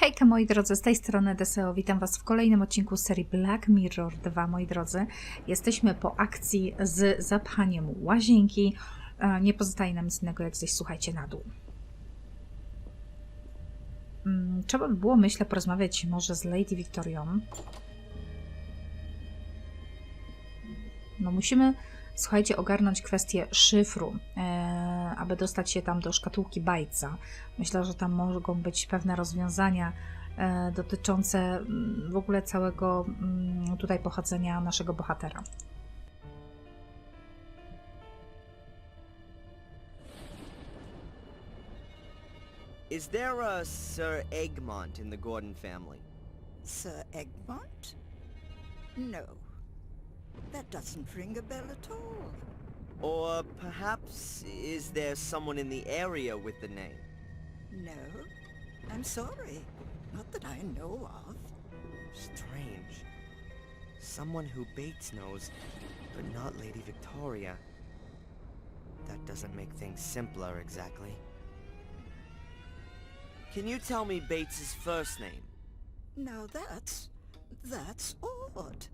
Hejka moi drodzy, z tej strony Deseo. Witam Was w kolejnym odcinku serii Black Mirror 2, moi drodzy. Jesteśmy po akcji z zapchaniem łazienki. Nie pozostaje nam nic innego, jak zejść, słuchajcie, na dół. Trzeba by było, myślę, porozmawiać może z Lady Victorią. No musimy, słuchajcie, ogarnąć kwestię szyfru, aby dostać się tam do szkatułki Bajca. Myślę, że tam mogą być pewne rozwiązania dotyczące w ogóle całego tutaj pochodzenia naszego bohatera. Is there a Sir Egmont in the Gordon family? Sir Egmont? No. That doesn't ring a bell at all. Or perhaps is there someone in the area with the name? No. I'm sorry. Not that I know of. Strange. Someone who Bates knows, but not Lady Victoria. That doesn't make things simpler exactly. Can you tell me Bates's first name? Now that's odd.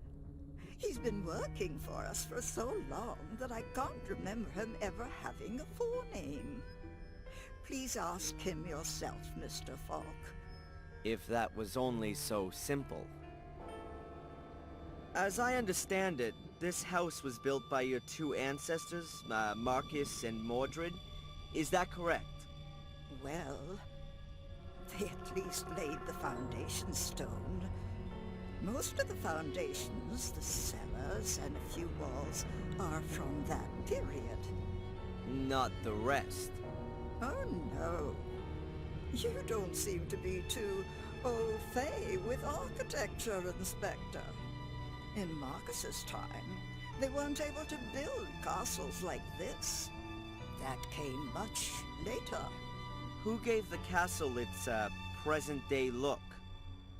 He's been working for us for so long that I can't remember him ever having a forename. Please ask him yourself, Mr. Falk. If that was only so simple. As I understand it, this house was built by your two ancestors, Marcus and Mordred. Is that correct? Well, they at least laid the foundation stone. Most of the foundations, the cellars, and a few walls are from that period. Not the rest. Oh no. You don't seem to be too au fait with architecture, Inspector. In Marcus's time, they weren't able to build castles like this. That came much later. Who gave the castle its present-day look?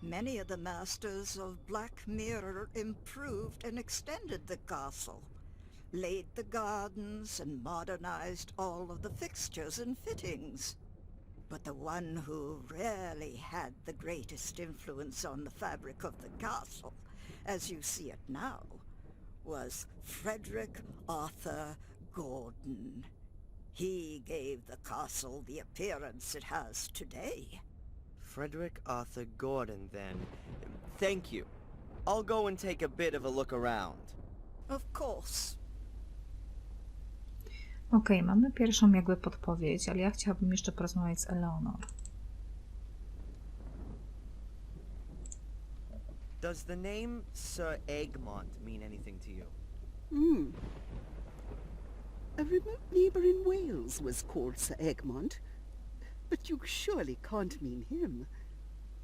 Many of the masters of Black Mirror improved and extended the castle, laid the gardens, and modernized all of the fixtures and fittings. But the one who really had the greatest influence on the fabric of the castle, as you see it now, was Frederick Arthur Gordon. He gave the castle the appearance it has today. Frederick Arthur Gordon, then. Thank you. I'll go and take a bit of a look around. Of course. Okej, mamy pierwszą jakby podpowiedź, ale ja chciałabym jeszcze porozmawiać z Eleanor. Does the name Sir Egmont mean anything to you? A remote neighbour in Wales was called Sir Egmont, but you surely can't mean him.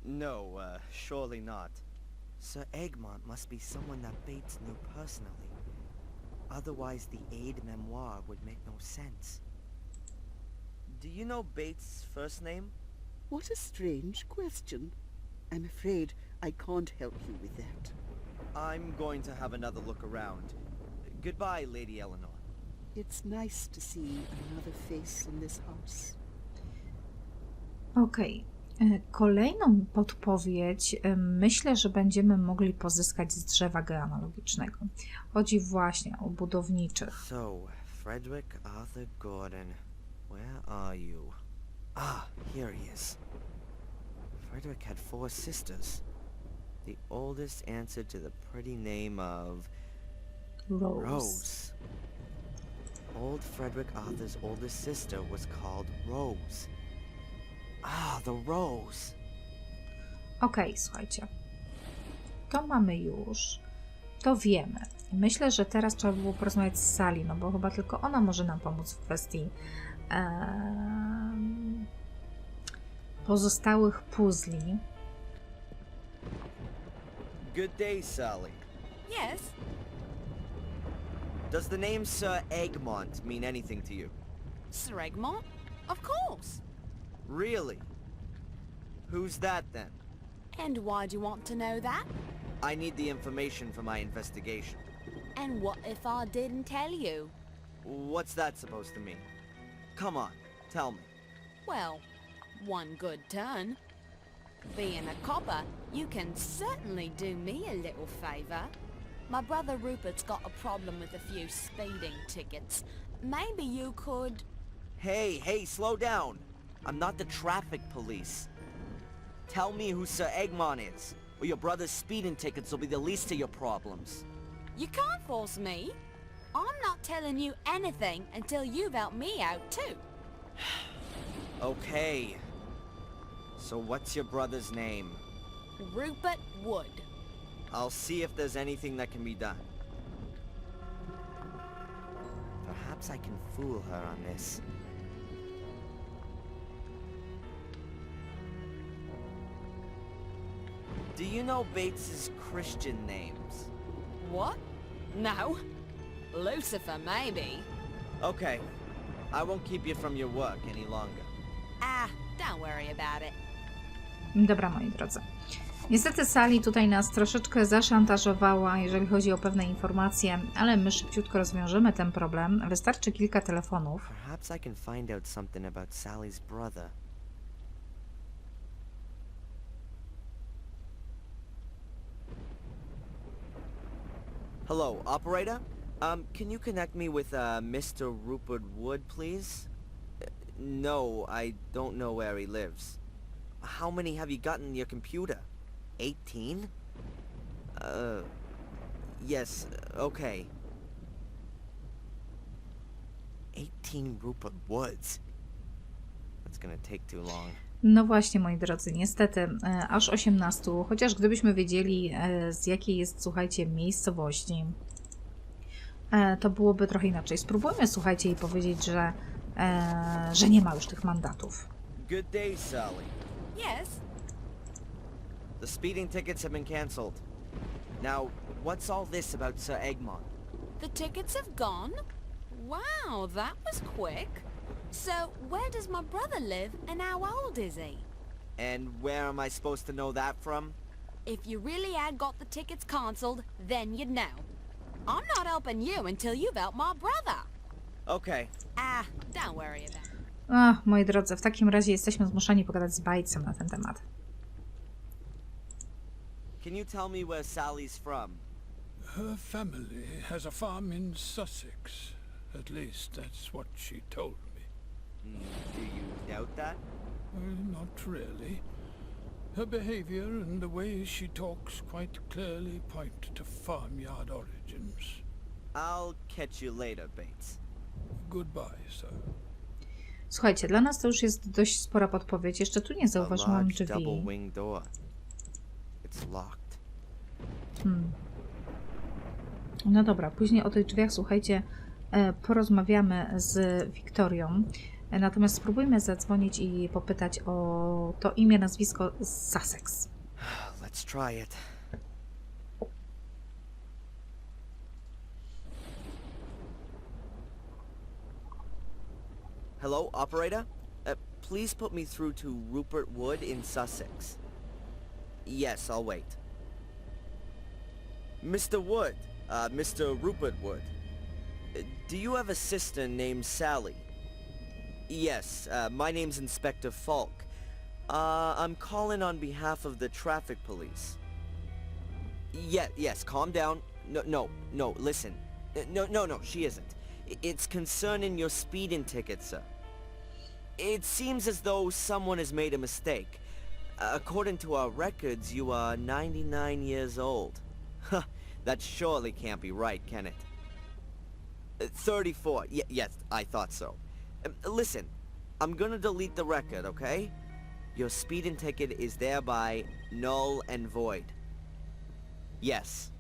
No, surely not. Sir Egmont must be someone that Bates knew personally. Otherwise, the aide memoir would make no sense. Do you know Bates' first name? What a strange question. I'm afraid I can't help you with that. I'm going to have another look around. Goodbye, Lady Eleanor. It's nice to see another face in this house. Okej. Kolejną podpowiedź myślę, że będziemy mogli pozyskać z drzewa genealogicznego. Chodzi właśnie o budowniczych. So, Frederick Arthur Gordon, where are you? Ah, here he is. Frederick had 4 sisters. The oldest answered to the pretty name of Rose. Old Frederick Arthur's oldest sister was called Rose. Ah, the Rose. Okej, słuchajcie. To mamy już. To wiemy. Myślę, że teraz trzeba by było porozmawiać z Sally, no bo chyba tylko ona może nam pomóc w kwestii pozostałych puzli. Good day, Sally. Yes? Does the name Sir Egmont mean anything to you? Sir Egmont? Of course. Really? Who's that then? And why do you want to know that? I need the information for my investigation. And what if I didn't tell you? What's that supposed to mean? Come on, tell me. Well, one good turn. Being a copper, you can certainly do me a little favour. My brother Rupert's got a problem with a few speeding tickets. Maybe you could... Hey, slow down. I'm not the traffic police. Tell me who Sir Egmont is, or your brother's speeding tickets will be the least of your problems. You can't force me. I'm not telling you anything until you've helped me out too. Okay. So what's your brother's name? Rupert Wood. I'll see if there's anything that can be done. Perhaps I can fool her on this. Do you know Bates's Christian names? What? No. Lucifer, maybe. Okay. I won't keep you from your work any longer. Don't worry about it. Dobra, moi drodzy. Niestety Sally tutaj nas troszeczkę zaszantażowała, jeżeli chodzi o pewne informacje, ale my szybciutko rozwiążemy ten problem. Wystarczy kilka telefonów. Perhaps I can find out something about Sally's brother. Hello, operator? Can you connect me with, Mr. Rupert Wood, please? No, I don't know where he lives. How many have you got in your computer? 18? Yes, okay. 18 Rupert Woods. That's gonna take too long. No właśnie, moi drodzy, niestety aż 18, chociaż gdybyśmy wiedzieli z jakiej jest, słuchajcie, miejscowości, to byłoby trochę inaczej. Spróbujmy, słuchajcie, jej powiedzieć, że nie ma już tych mandatów. Good day, Sally. Yes? The speeding tickets have been cancelled. Now, what's all this about Sir Egmont? The tickets have gone? Wow, that was quick. So, where does my brother live and how old is he? And where am I supposed to know that from? If you really had got the tickets cancelled, then you'd know. I'm not helping you until you've helped my brother. Okay. Don't worry about it. Ach, moi drodzy, w takim razie jesteśmy zmuszeni pogadać z Bajcem na ten temat. Can you tell me where Sally's from? Her family has a farm in Sussex. At least that's what she told me. Do you doubt that? Not really. Her behavior and the way she talks quite clearly point to farmyard origins. I'll catch you later, Bates. Goodbye, sir. Słuchajcie, dla nas to już jest dość spora podpowiedź. Jeszcze tu nie A zauważyłam large drzwi. double wing door. It's locked. No dobra, później o tych drzwiach, słuchajcie, porozmawiamy z Wiktorią. Natomiast spróbujmy zadzwonić i popytać o to imię, nazwisko z Sussex. Let's try it. Hello, operator? Please put me through to Rupert Wood in Sussex. Yes, I'll wait. Mr. Wood, Mr. Rupert Wood. Do you have a sister named Sally? Yes, my name's Inspector Falk. I'm calling on behalf of the traffic police. Yes, calm down. No, listen. No, she isn't. It's concerning your speeding ticket, sir. It seems as though someone has made a mistake. According to our records, you are 99 years old. Huh, that surely can't be right, can it? 34. Yes, I thought so. Listen, I'm gonna delete the record, okay? Your speeding ticket is thereby null and void. Yes.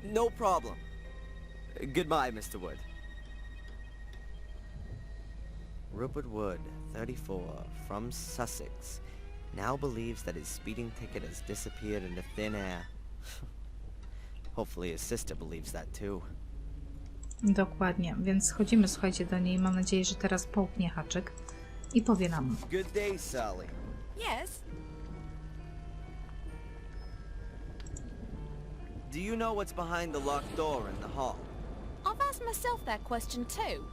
No problem. Goodbye, Mr. Wood. Rupert Wood, 34, from Sussex, now believes that his speeding ticket has disappeared into thin air. Hopefully his sister believes that too. Dokładnie, więc chodzimy, słuchajcie, do niej. Mam nadzieję, że teraz połknie haczyk i powie nam. Good day, Sally. Yes? Do you know what's behind the locked door in the hall? I've asked myself that question too.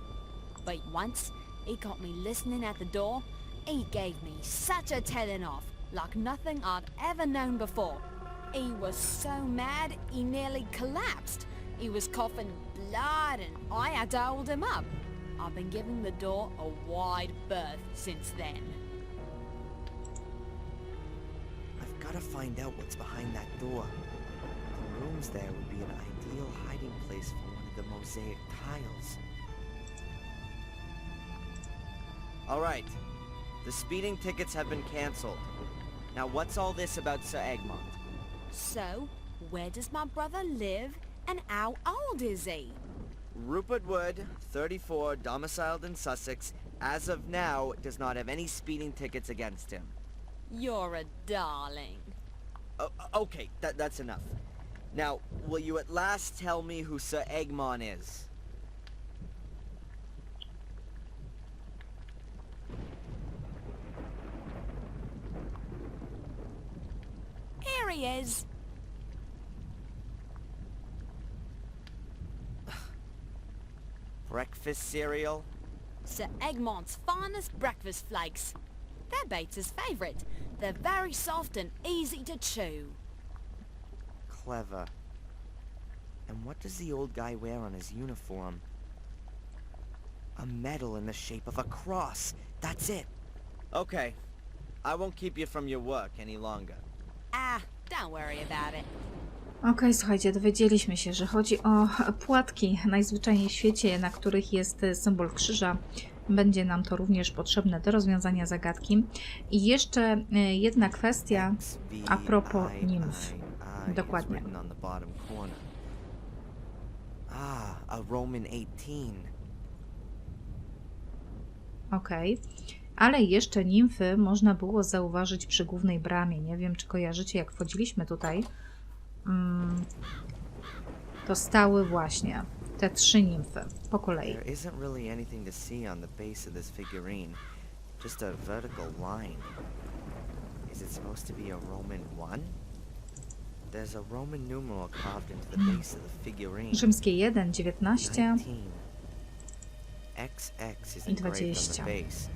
But once, he got me listening at the door. He gave me such a telling off. like nothing I'd ever known before. He was so mad he nearly collapsed. He was coughing blood and I had to hold him up. I've been giving the door a wide berth since then. I've got to find out what's behind that door. The rooms there would be an ideal hiding place for one of the mosaic tiles. Alright, the speeding tickets have been cancelled. Now what's all this about Sir Egmont? So, where does my brother live and how old is he? Rupert Wood, 34, domiciled in Sussex, as of now does not have any speeding tickets against him. You're a darling. Okay, that's enough. Now, will you at last tell me who Sir Egmont is? Here he is. Breakfast cereal? Sir Egmont's finest breakfast flakes. They're Bates's favourite. They're very soft and easy to chew. Clever. And what does the old guy wear on his uniform? A medal in the shape of a cross. That's it. Okay. I won't keep you from your work any longer. Don't worry about it. Okej, słuchajcie, dowiedzieliśmy się, że chodzi o płatki najzwyczajniej w świecie, na których jest symbol krzyża. Będzie nam to również potrzebne do rozwiązania zagadki. I jeszcze jedna kwestia a propos nimf. Dokładnie. A Roman 18. Okej. Ale jeszcze nimfy można było zauważyć przy głównej bramie. Nie wiem, czy kojarzycie, jak wchodziliśmy tutaj. To stały właśnie te 3 nimfy po kolei. There isn't really anything to see on the base of this figurine. Just a vertical line. Is it supposed to be a Roman 1? There's a Roman numeral carved into the base of the figurine. Rzymskie 1, 19 XIX XX is i engraved on 20. the base.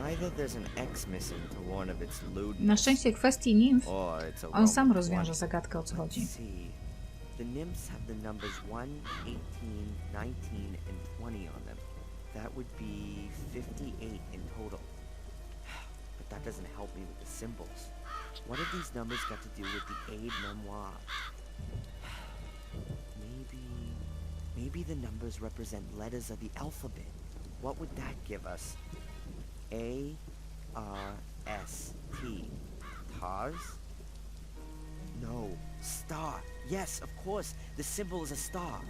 Either there's an X missing to warn of its Na lewdness, szczęście kwestii nimf or it's a on Roman sam rozwiąże 1. zagadkę, o co chodzi. Let's see. The nymphs have the numbers 1, 18, 19, and 20 on them. That would be 58 in total. But that doesn't help me with the symbols. What have these numbers got to do with the aid memoir? Maybe the numbers represent letters of the alphabet. What would that give us? A, R, S, T. Tars? No. Star. Yes, of course. The symbol is a star.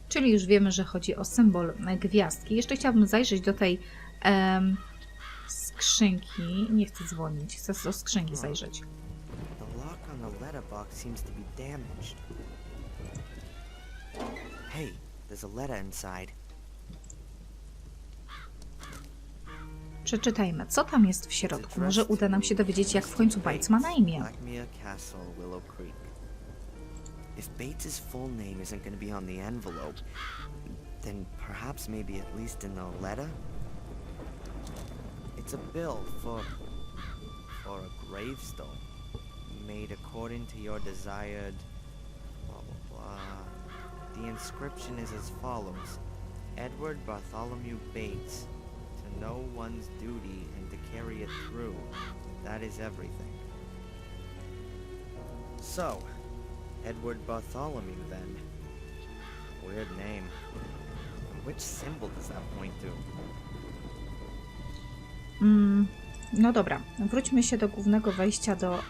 Czyli już wiemy, że chodzi o symbol gwiazdki. Jeszcze chciałabym zajrzeć do tej skrzynki. Nie chcę dzwonić, chcę do skrzynki zajrzeć. The lock on the letterbox seems to be damaged. Hey, there's a letter inside. Przeczytajmy, co tam jest w środku. Może uda nam się dowiedzieć, jak w końcu Bates ma na imię. Blackmere Castle, Willow Creek. If Bates's full name isn't going to be on the envelope, then perhaps maybe at least in the letter? It's a bill for a gravestone, made according to your desired blah blah blah. The inscription is as follows: Edward Bartholomew Bates, to know one's duty and to carry it through. That is everything. So, Edward Bartholomew then. Weird name. Which symbol does that point to? No dobra, wróćmy się do głównego wejścia do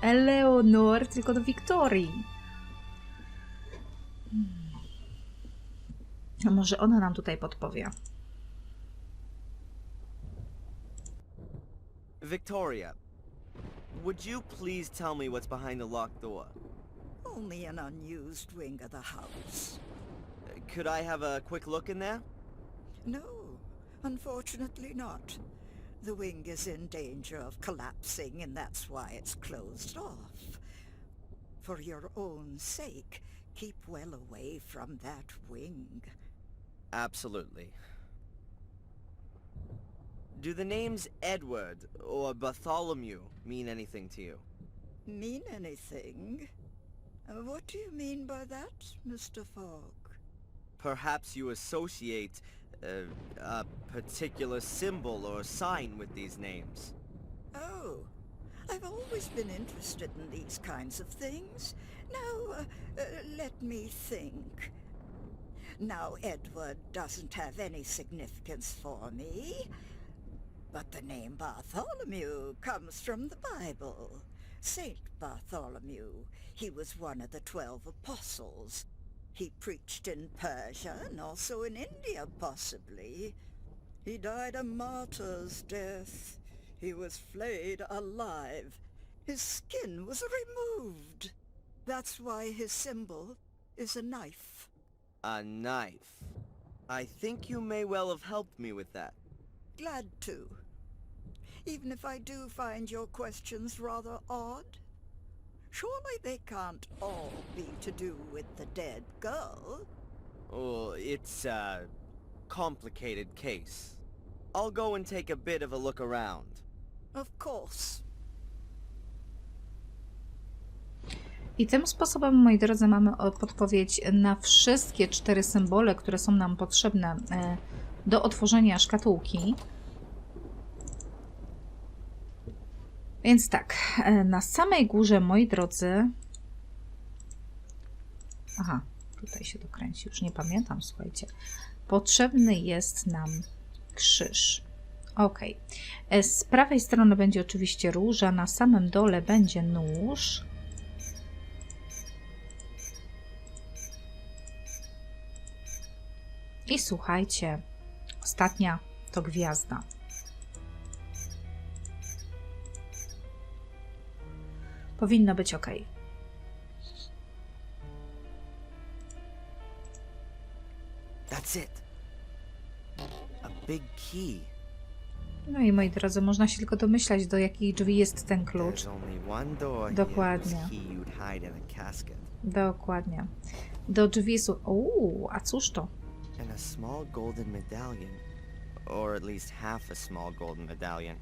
Eleonor, tylko do Wiktorii. A może ona nam tutaj podpowie. Victoria, would you please tell me what's behind the locked door? Only an unused wing of the house. Could I have a quick look in there? No, unfortunately not. The wing is in danger of collapsing, and that's why it's closed off. For your own sake, keep well away from that wing. Absolutely. Do the names Edward or Bartholomew mean anything to you? Mean anything? What do you mean by that, Mr. Fogg? Perhaps you associate a particular symbol or sign with these names. Oh, I've always been interested in these kinds of things. Now, let me think. Now, Edward doesn't have any significance for me, but the name Bartholomew comes from the Bible. Saint Bartholomew. He was one of the 12 apostles. He preached in Persia and also in India, possibly. He died a martyr's death. He was flayed alive. His skin was removed. That's why his symbol is a knife. A knife. I think you may well have helped me with that. Glad to. Even if I do find your questions rather odd. Surely they can't all be to do with the dead girl. Oh, it's a complicated case. I'll go and take a bit of a look around. Of course. I tym sposobem, moi drodzy, mamy podpowiedź na wszystkie 4 symbole, które są nam potrzebne do otworzenia szkatułki. Więc tak, na samej górze, moi drodzy... Aha, tutaj się dokręci, już nie pamiętam, słuchajcie. Potrzebny jest nam krzyż. Ok. Z prawej strony będzie oczywiście róża, na samym dole będzie nóż. I słuchajcie, ostatnia to gwiazda. Powinno być ok. That's it. A big key. No i moi drodzy, można się tylko domyślać, do jakich drzwi jest ten klucz. There's only one door here Dokładnie. whose key you'd hide in a casket. Dokładnie. Do drzwi są... a cóż to? And a small golden medallion. Or at least half a small golden medallion.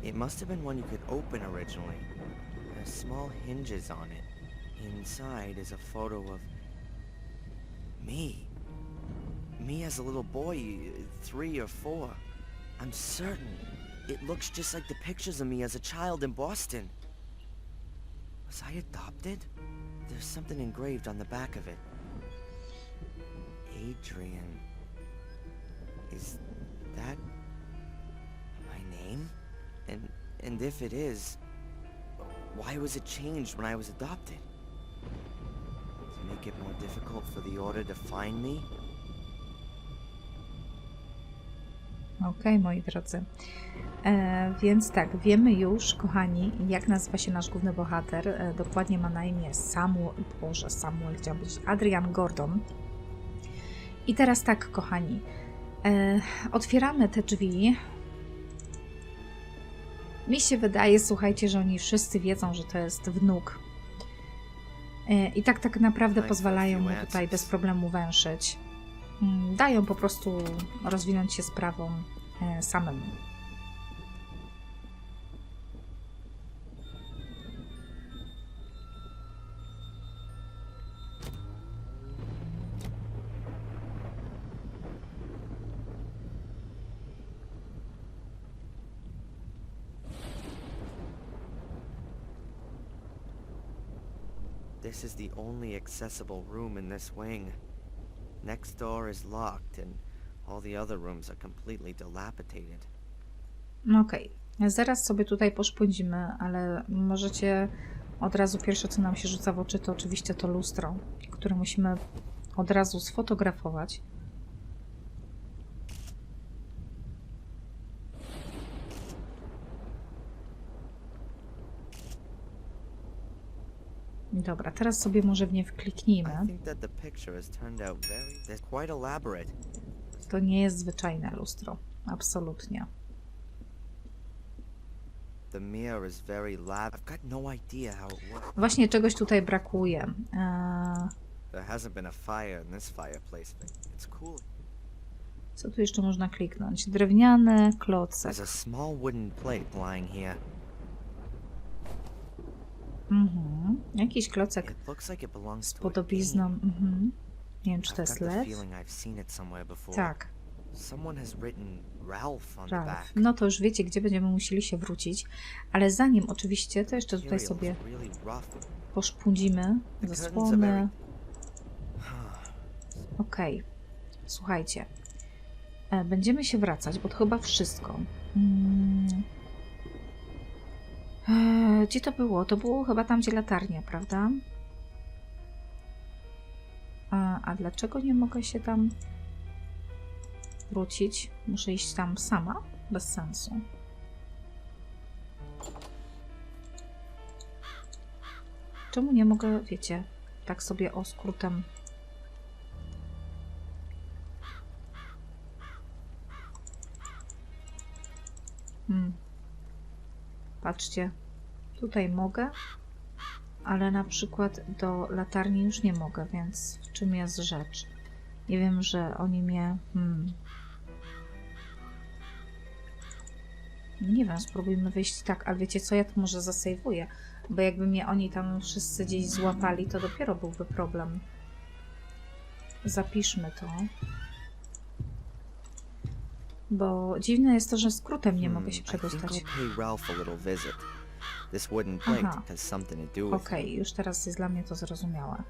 It must have been one you could open originally. There's small hinges on it. Inside is a photo of me. Me as a little boy, 3 or 4. I'm certain it looks just like the pictures of me as a child in Boston. Was I adopted? There's something engraved on the back of it. Adrian. Is that my name? And if it is, why was it changed when I was adopted? To make it more difficult for the Order to find me? Okej, moi drodzy. Więc tak, wiemy już, kochani, jak nazywa się nasz główny bohater. Dokładnie ma na imię Samuel, chciałam powiedzieć, Adrian Gordon. I teraz tak, kochani, otwieramy te drzwi. Mi się wydaje, słuchajcie, że oni wszyscy wiedzą, że to jest wnuk. I tak naprawdę pozwalają mu tutaj bez problemu węszyć. Dają po prostu rozwinąć się sprawą samemu. This is the only accessible room in this wing. Next door is locked and all the other rooms are completely dilapidated. Okej, zaraz sobie tutaj poszpędzimy, ale możecie od razu, pierwsze co nam się rzuca w oczy, to oczywiście to lustro, które musimy od razu sfotografować. Dobra, teraz sobie może w nie wkliknijmy. I think that the picture has turned out quite elaborate. To nie jest zwyczajne lustro. Absolutnie. The mirror is very I've got no idea how it works. Właśnie czegoś tutaj brakuje. There hasn't been a fire in this fireplace, but it's cool. Co tu jeszcze można kliknąć? Drewniany klocek. There's a small wooden plate lying here. Jakiś klocek It looks like it belongs z to a podobizną. game. Nie wiem, czy to I've jest got the lew. feeling I've seen it somewhere before. Tak, Someone has written Ralph on the Ralph. back. No to już wiecie, gdzie będziemy musieli się wrócić. Ale zanim oczywiście, to jeszcze tutaj Material sobie is really rough. poszpundzimy The curtains are zasłony. very- Okej, słuchajcie. Będziemy się wracać, bo to chyba wszystko. Gdzie to było? To było chyba tam, gdzie latarnia, prawda? A dlaczego nie mogę się tam wrócić? Muszę iść tam sama? Bez sensu. Czemu nie mogę, wiecie, tak sobie o skrótem? Patrzcie, tutaj mogę, ale na przykład do latarni już nie mogę, więc w czym jest rzecz? Nie wiem, że oni mnie... Nie wiem, spróbujmy wyjść tak, ale wiecie co, ja to może zasejwuję, bo jakby mnie oni tam wszyscy gdzieś złapali, to dopiero byłby problem. Zapiszmy to. Bo dziwne jest to, że skrótem nie mogę się I think przedostać. I'll pay Ralph a little visit. This wooden plate Aha. has something to do with it. Okej, już teraz jest dla mnie to zrozumiałe.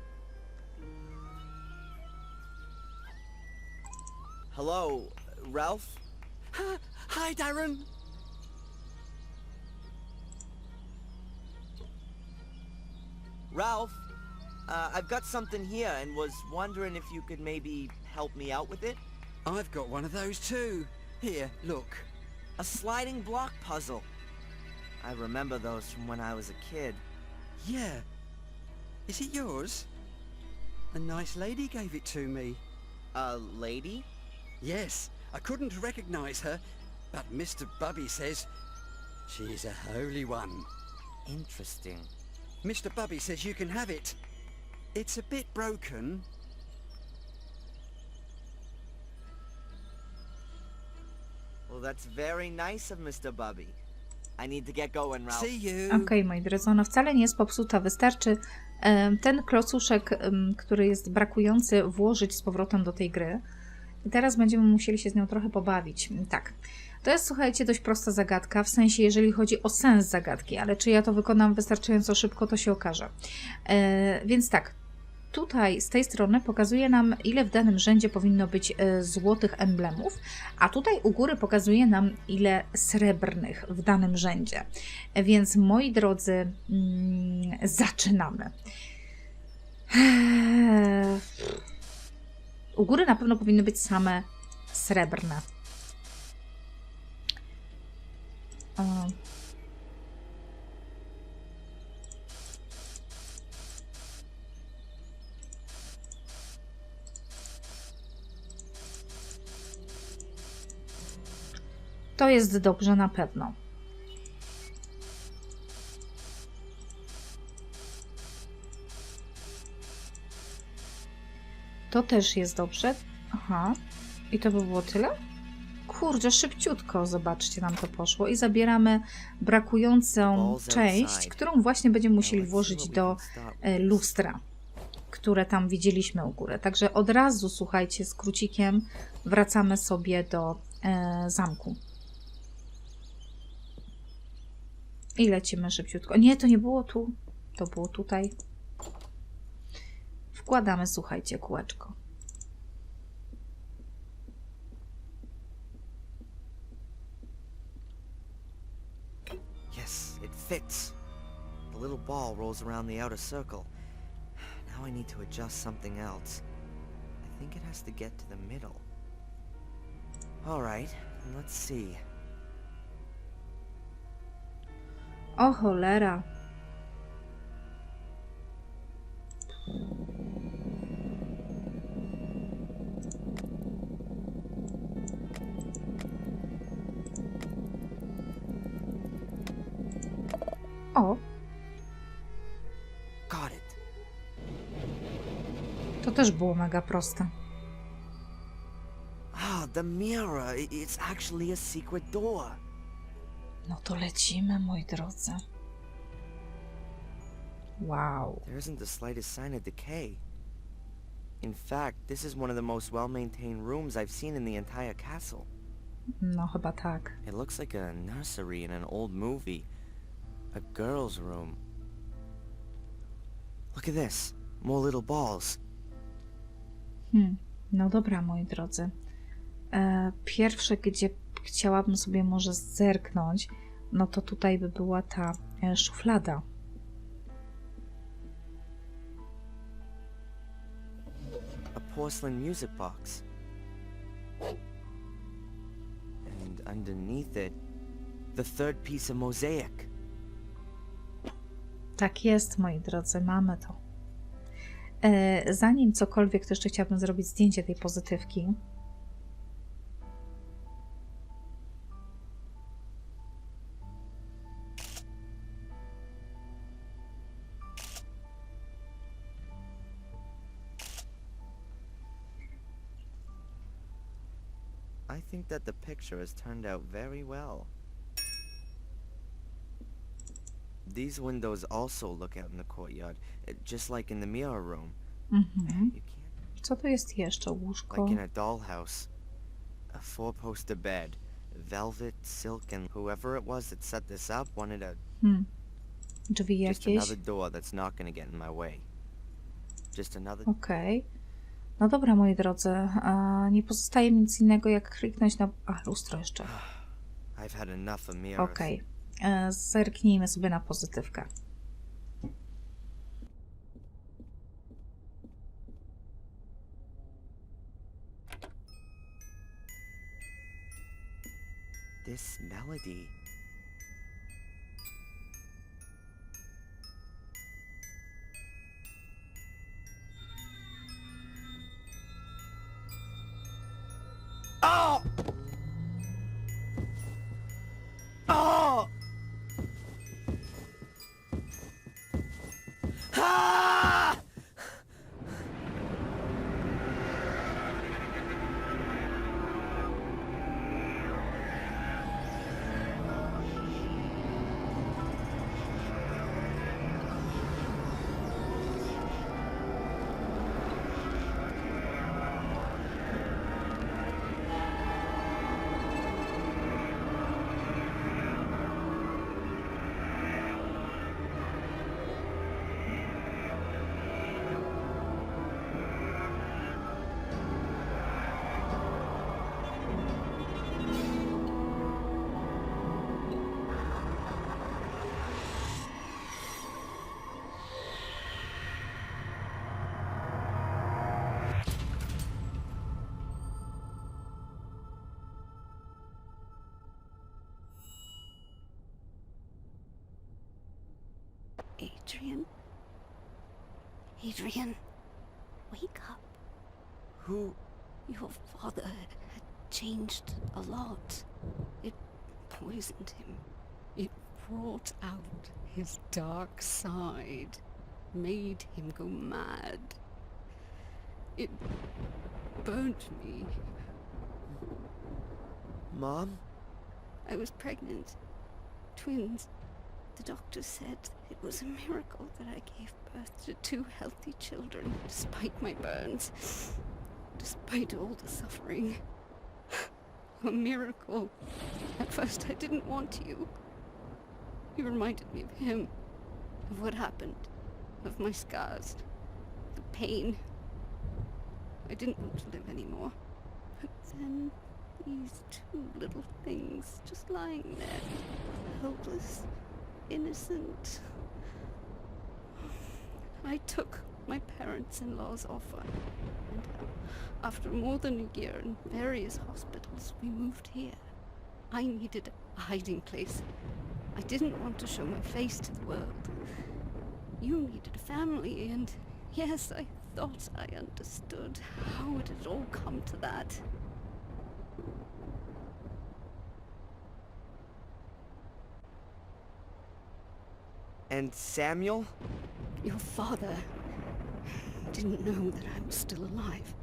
Hello, Ralph? Hi, Darren. Ralph, I've got something here and was wondering if you could maybe help me out with it. I've got one of those too. Here, look. A sliding block puzzle. I remember those from when I was a kid. Yeah. Is it yours? A nice lady gave it to me. A lady? Yes, I couldn't recognize her, but Mr. Bubby says she is a holy one. Interesting. Mr. Bubby says you can have it. It's a bit broken. Well, that's very nice of Mr. Bubby. I need to get going, Ralph. See you. Okej, moi drodzy, ona wcale nie jest popsuta. Wystarczy ten klocuszek, który jest brakujący, włożyć z powrotem do tej gry. I teraz będziemy musieli się z nią trochę pobawić. Tak. To jest, słuchajcie, dość prosta zagadka, w sensie jeżeli chodzi o sens zagadki, ale czy ja to wykonam wystarczająco szybko, to się okaże. Więc tak, tutaj z tej strony pokazuje nam, ile w danym rzędzie powinno być złotych emblemów, a tutaj u góry pokazuje nam, ile srebrnych w danym rzędzie. Więc moi drodzy, zaczynamy. U góry na pewno powinny być same srebrne. To jest dobrze na pewno. To też jest dobrze. Aha. I to by było tyle? Kurczę, szybciutko, zobaczcie, nam to poszło. I zabieramy brakującą część, którą właśnie będziemy musieli włożyć do lustra, które tam widzieliśmy u góry. Także od razu, słuchajcie, z krócikiem wracamy sobie do zamku. I lecimy szybciutko. Nie, to nie było tu. To było tutaj. Wkładamy, słuchajcie, kółeczko. Yes, it fits. The little ball rolls around the outer circle. Now I need to adjust something else. I think it has to get to the middle. Alright, let's see. O cholera. O, Got it. to też było mega proste. Ah, the mirror. It's actually a secret door. No to lecimy, moi drodzy. Wow. There isn't the slightest sign of decay. In fact, this is one of the most well-maintained rooms I've seen in the entire castle. No chyba tak. It looks like a nursery in an old movie. A girl's room. Look at this. More little balls. No dobra, moi drodzy. Pierwsze, gdzie chciałabym sobie może zerknąć, no to tutaj by była ta szuflada. A porcelain music box. And underneath it, the third piece of mosaic. Tak jest, moi drodzy, mamy to. Zanim cokolwiek, to jeszcze chciałabym zrobić zdjęcie tej pozytywki. I think that the picture has turned out very well. These windows also look out in the courtyard, just like in the mirror room. Mhm. You can't... Co to jest jeszcze? Łóżko. Like in a dollhouse. A four-poster bed. Velvet, silk, and whoever it was that set this up wanted a... Drzwi Just jakieś. another door that's not gonna get in my way. Just another... Okej. No dobra, moi drodzy. Nie pozostaje mi nic innego, jak kliknąć na... lustro jeszcze. I've had enough of mirrors. Okej. Zerknijmy sobie na pozytywkę. This melody... Oh! Oh! Ah! Adrian? Adrian, wake up. Who... Your father had changed a lot. It poisoned him. It brought out his dark side, made him go mad. It burnt me. Mom? I was pregnant. Twins. The doctor said it was a miracle that I gave birth to 2 healthy children, despite my burns, despite all the suffering. A miracle. At first I didn't want you. You reminded me of him, of what happened, of my scars, the pain. I didn't want to live anymore. But then these 2 little things just lying there, helpless, innocent. I took my parents-in-law's offer, and after more than a year in various hospitals, we moved here. I needed a hiding place. I didn't want to show my face to the world. You needed a family, and yes, I thought I understood. How it had all come to that. And Samuel? Your father didn't know that I was still alive.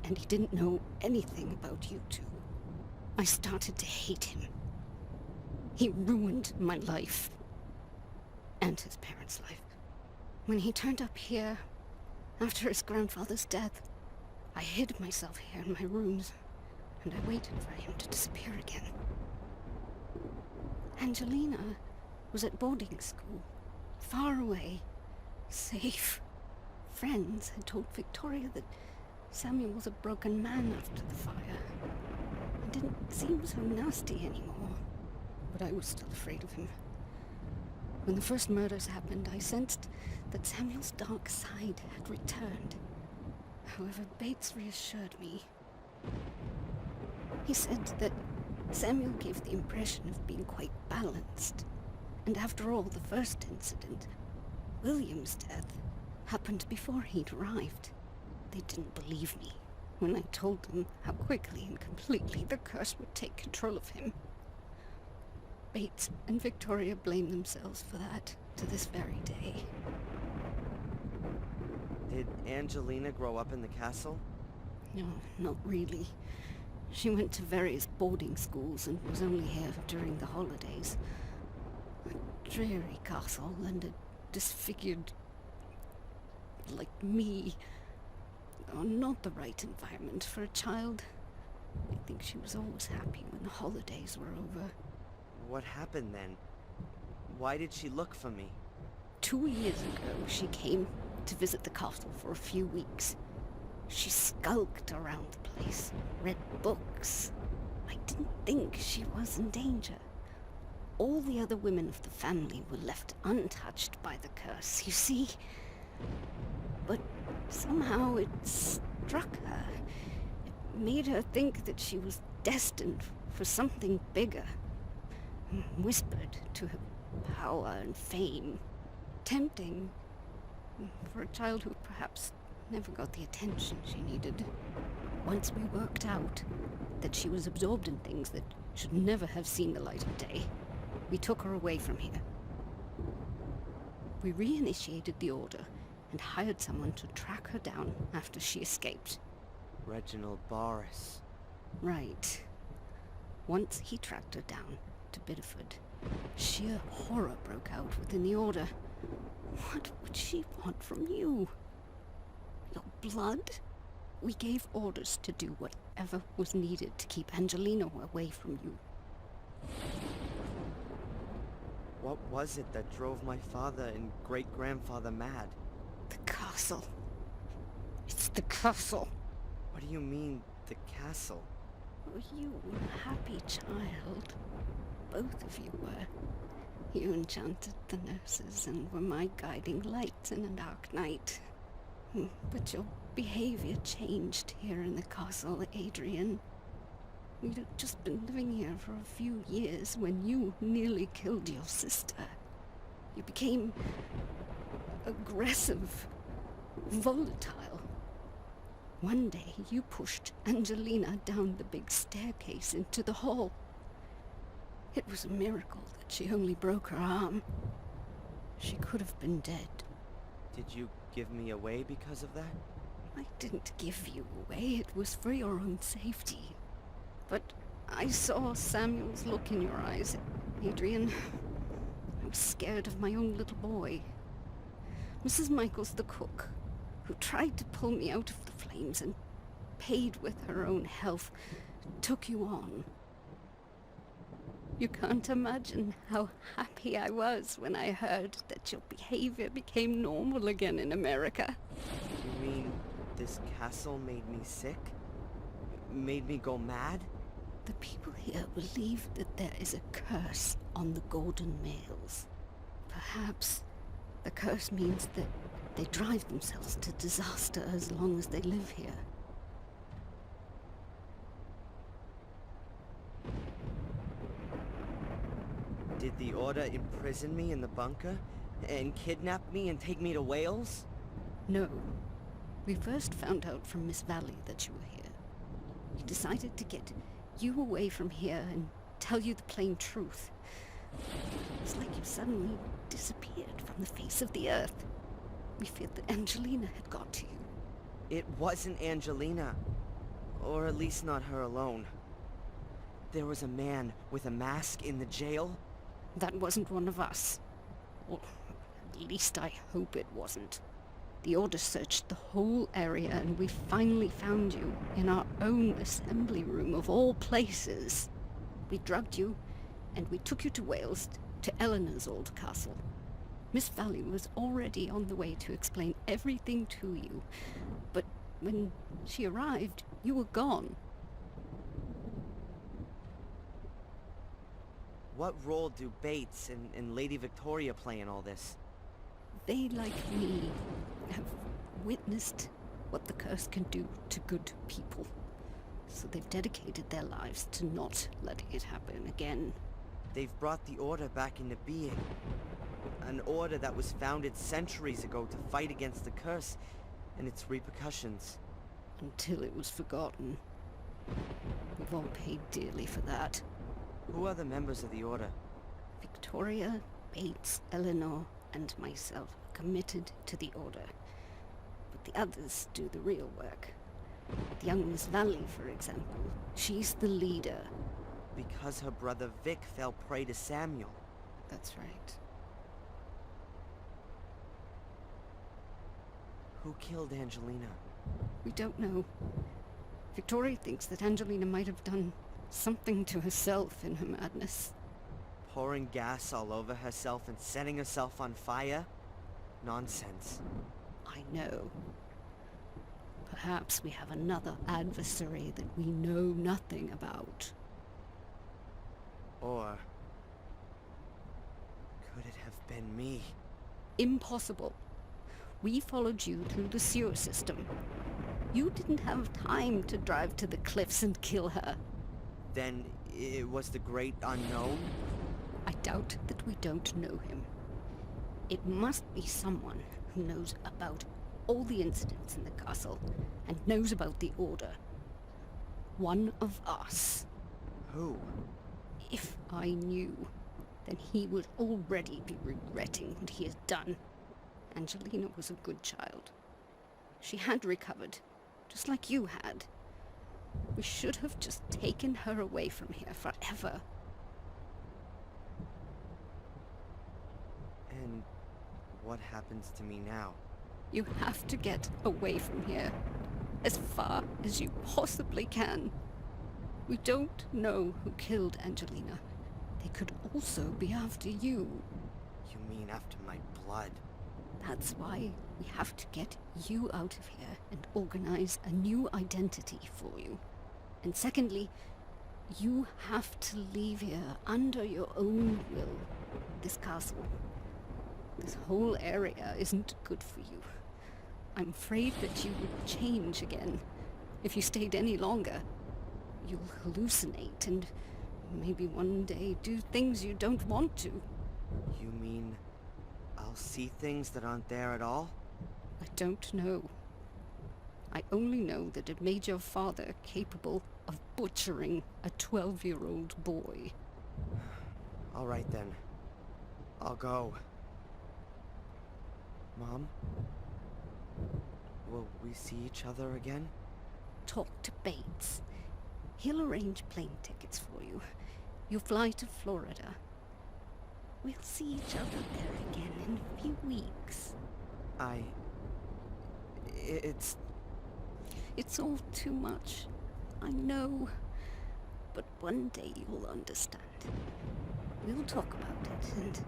and he didn't know anything about you two. I started to hate him. He ruined my life. And his parents' life. When he turned up here, after his grandfather's death, I hid myself here in my rooms, and I waited for him to disappear again. Angelina was at boarding school, far away, safe. Friends had told Victoria that Samuel was a broken man after the fire, and didn't seem so nasty anymore. But I was still afraid of him. When the first murders happened, I sensed that Samuel's dark side had returned. However, Bates reassured me. He said that Samuel gave the impression of being quite balanced. And after all, the first incident, William's death, happened before he'd arrived. They didn't believe me when I told them how quickly and completely the curse would take control of him. Bates and Victoria blame themselves for that to this very day. Did Angelina grow up in the castle? No, not really. She went to various boarding schools and was only here during the holidays. A dreary castle and a disfigured... like me. Are not the right environment for a child. I think she was always happy when the holidays were over. What happened then? Why did she look for me? 2 years ago, she came to visit the castle for a few weeks. She skulked around the place, read books. I didn't think she was in danger. All the other women of the family were left untouched by the curse, you see. But somehow it struck her. It made her think that she was destined for something bigger. Whispered to her power and fame. Tempting for a child who perhaps never got the attention she needed. Once we worked out that she was absorbed in things that should never have seen the light of day, we took her away from here. We reinitiated the order and hired someone to track her down after she escaped. Reginald Boris. Right. Once he tracked her down to Bideford, sheer horror broke out within the order. What would she want from you? Your blood? We gave orders to do whatever was needed to keep Angelina away from you. What was it that drove my father and great-grandfather mad? The castle. It's the castle. What do you mean, the castle? Oh, you were a happy child. Both of you were. You enchanted the nurses and were my guiding light in a dark night. But your behavior changed here in the castle, Adrian. We'd have just been living here for a few years when you nearly killed your sister. You became aggressive, volatile. One day you pushed Angelina down the big staircase into the hall. It was a miracle that she only broke her arm. She could have been dead. Did you give me away because of that? I didn't give you away. It was for your own safety. But I saw Samuel's look in your eyes, Adrian. I was scared of my own little boy. Mrs. Michaels, the cook, who tried to pull me out of the flames and paid with her own health, took you on. You can't imagine how happy I was when I heard that your behavior became normal again in America. You mean this castle made me sick? Made me go mad? The people here believe that there is a curse on the golden males. Perhaps the curse means that they drive themselves to disaster as long as they live here. Did the Order imprison me in the bunker? And kidnap me and take me to Wales? No. We first found out from Miss Valley that you were here. We decided to get you away from here and tell you the plain truth. It's like you suddenly disappeared from the face of the earth. We feared that Angelina had got to you. It wasn't Angelina. Or at least not her alone. There was a man with a mask in the jail? That wasn't one of us. Or at least I hope it wasn't. The Order searched the whole area and we finally found you in our own assembly room of all places. We drugged you and we took you to Wales, to Eleanor's old castle. Miss Valley was already on the way to explain everything to you, but when she arrived, you were gone. What role do Bates and Lady Victoria play in all this? They, like me, have witnessed what the curse can do to good people. So they've dedicated their lives to not letting it happen again. They've brought the Order back into being. An Order that was founded centuries ago to fight against the curse and its repercussions. Until it was forgotten. We've all paid dearly for that. Who are the members of the Order? Victoria, Bates, Eleanor, and myself are committed to the Order. But the others do the real work. The young Miss Valley, for example. She's the leader. Because her brother Vic fell prey to Samuel. That's right. Who killed Angelina? We don't know. Victoria thinks that Angelina might have done something to herself in her madness. Pouring gas all over herself and setting herself on fire? Nonsense. I know. Perhaps we have another adversary that we know nothing about. Or could it have been me? Impossible. We followed you through the sewer system. You didn't have time to drive to the cliffs and kill her. Then it was the great unknown? I doubt that we don't know him. It must be someone who knows about all the incidents in the castle and knows about the Order. One of us. Who? If I knew, then he would already be regretting what he has done. Angelina was a good child. She had recovered, just like you had. We should have just taken her away from here forever. And what happens to me now? You have to get away from here, as far as you possibly can. We don't know who killed Angelina. They could also be after you. You mean after my blood? That's why we have to get you out of here and organize a new identity for you. And secondly, you have to leave here under your own will. This castle, this whole area isn't good for you. I'm afraid that you would change again. If you stayed any longer, you'll hallucinate and maybe one day do things you don't want to. You mean I'll see things that aren't there at all? I don't know. I only know that it made your father capable of butchering a 12-year-old boy. All right then. I'll go. Mom? Will we see each other again? Talk to Bates. He'll arrange plane tickets for you. You fly to Florida. We'll see each other there again in a few weeks. It's all too much. I know. But one day you'll understand. We'll talk about it, and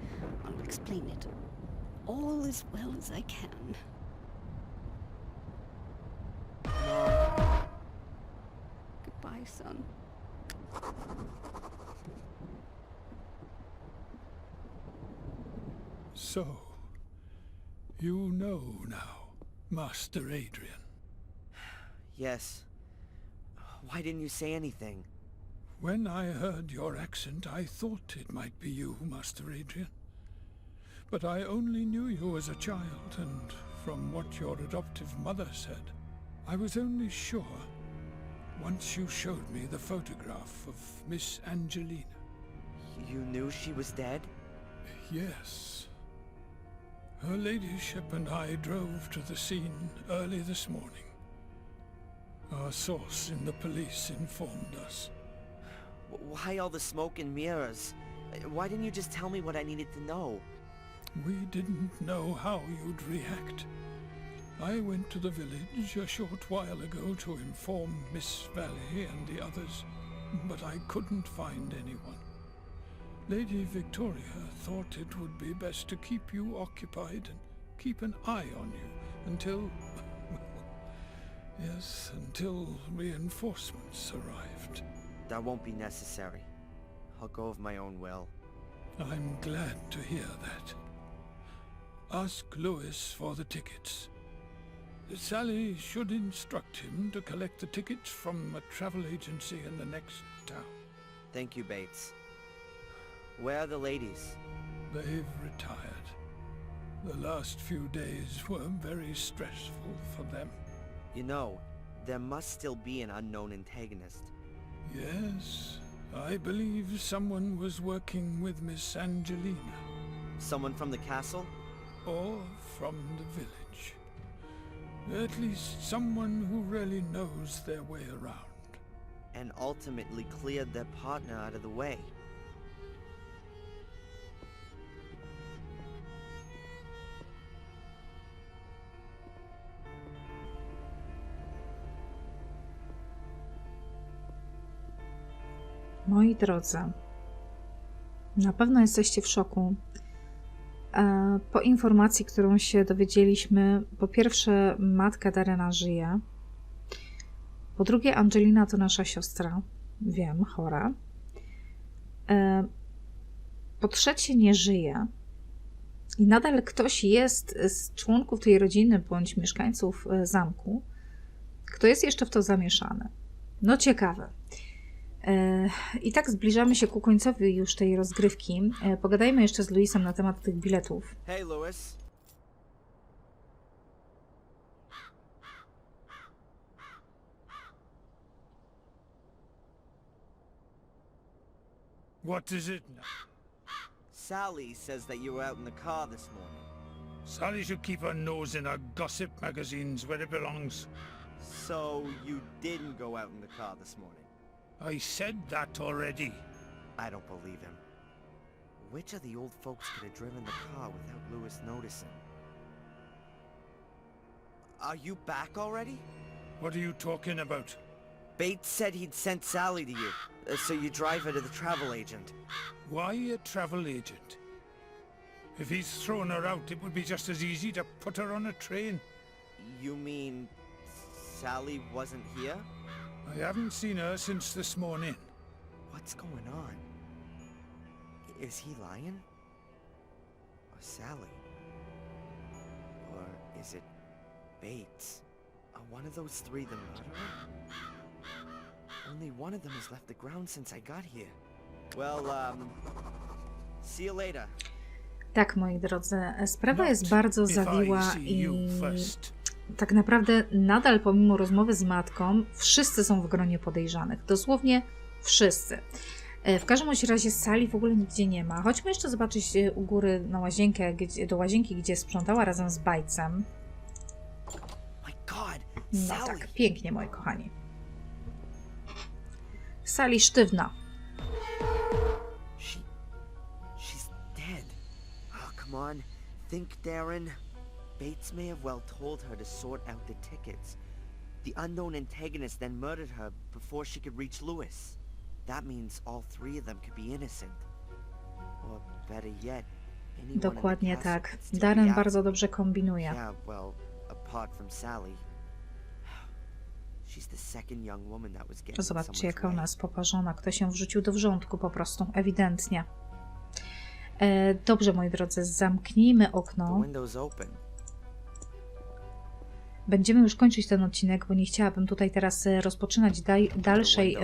I'll explain it all as well as I can. Goodbye, son. So, you know now, Master Adrian. Yes. Why didn't you say anything? When I heard your accent, I thought it might be you, Master Adrian. But I only knew you as a child, and from what your adoptive mother said, I was only sure once you showed me the photograph of Miss Angelina. You knew she was dead? Yes. Her ladyship and I drove to the scene early this morning. Our source in the police informed us. Why all the smoke and mirrors? Why didn't you just tell me what I needed to know? We didn't know how you'd react. I went to the village a short while ago to inform Miss Valley and the others, but I couldn't find anyone. Lady Victoria thought it would be best to keep you occupied and keep an eye on you until... yes, until reinforcements arrived. That won't be necessary. I'll go of my own will. I'm glad to hear that. Ask Lewis for the tickets. Sally should instruct him to collect the tickets from a travel agency in the next town. Thank you, Bates. Where are the ladies? They've retired. The last few days were very stressful for them. You know, there must still be an unknown antagonist. Yes, I believe someone was working with Miss Angelina. Someone from the castle? Or from the village. At least someone who really knows their way around. And ultimately cleared their partner out of the way. Moi drodzy, na pewno jesteście w szoku. Po informacji, którą się dowiedzieliśmy, po pierwsze, matka Darrena żyje. Po drugie, Angelina to nasza siostra. Wiem, chora. Po trzecie, nie żyje. I nadal ktoś jest z członków tej rodziny bądź mieszkańców zamku, kto jest jeszcze w to zamieszany. No ciekawe. I tak zbliżamy się ku końcowi już tej rozgrywki. Pogadajmy jeszcze z Louisem na temat tych biletów. Hey, Louis. What is it now? Sally says that you were out in the car this morning. Sally should keep her nose in her gossip magazines where it belongs. So you didn't go out in the car this morning? I said that already. I don't believe him. Which of the old folks could have driven the car without Louis noticing? Are you back already? What are you talking about? Bates said he'd sent Sally to you, so you drive her to the travel agent. Why a travel agent? If he's thrown her out, it would be just as easy to put her on a train. You mean Sally wasn't here? I haven't seen her since this morning. What's going on? Is he lying? Or Sally? Or is it Bates? Are one of those three the murderer? Only one of them has left the ground since I got here. Well, see you later. Tak, moi drodzy, sprawa jest bardzo zawiła i tak naprawdę nadal pomimo rozmowy z matką wszyscy są w gronie podejrzanych. Dosłownie wszyscy. W każdym razie Sally w ogóle nigdzie nie ma. Chodźmy jeszcze zobaczyć u góry na łazienkę, do łazienki, gdzie sprzątała razem z Batesem. No tak, pięknie, moi kochani. Sally sztywna. She's dead. Oh, come on. Think, Darren. Bates may have well told her to sort out the tickets. The unknown antagonist then murdered her before she could reach Louis. That means all three of them could be innocent. Or better yet, anyone Dokładnie in the castle tak. could still Darren be bardzo out. dobrze kombinuje. Yeah, well, apart from Sally. She's the second young woman that was getting Zobaczcie, someone's jaka ona way. jest poparzona. Ktoś ją wrzucił do wrzątku po prostu, ewidentnie. Dobrze, moi drodzy, zamknijmy The okno. window's open. Będziemy już kończyć ten odcinek, bo nie chciałabym tutaj teraz rozpoczynać dalszej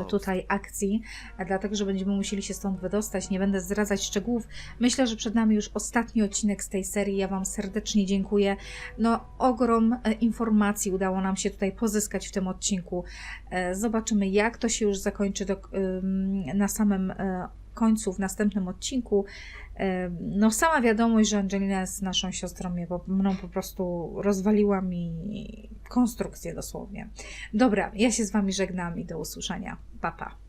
tutaj akcji, dlatego że będziemy musieli się stąd wydostać. Nie będę zdradzać szczegółów. Myślę, że przed nami już ostatni odcinek z tej serii. Ja Wam serdecznie dziękuję. No, ogrom informacji udało nam się tutaj pozyskać w tym odcinku. Zobaczymy, jak to się już zakończy na samym końcu, w następnym odcinku. No sama wiadomość, że Angelina jest naszą siostrą, mną po prostu rozwaliła mi konstrukcję dosłownie. Dobra, ja się z Wami żegnam i do usłyszenia. Pa, pa.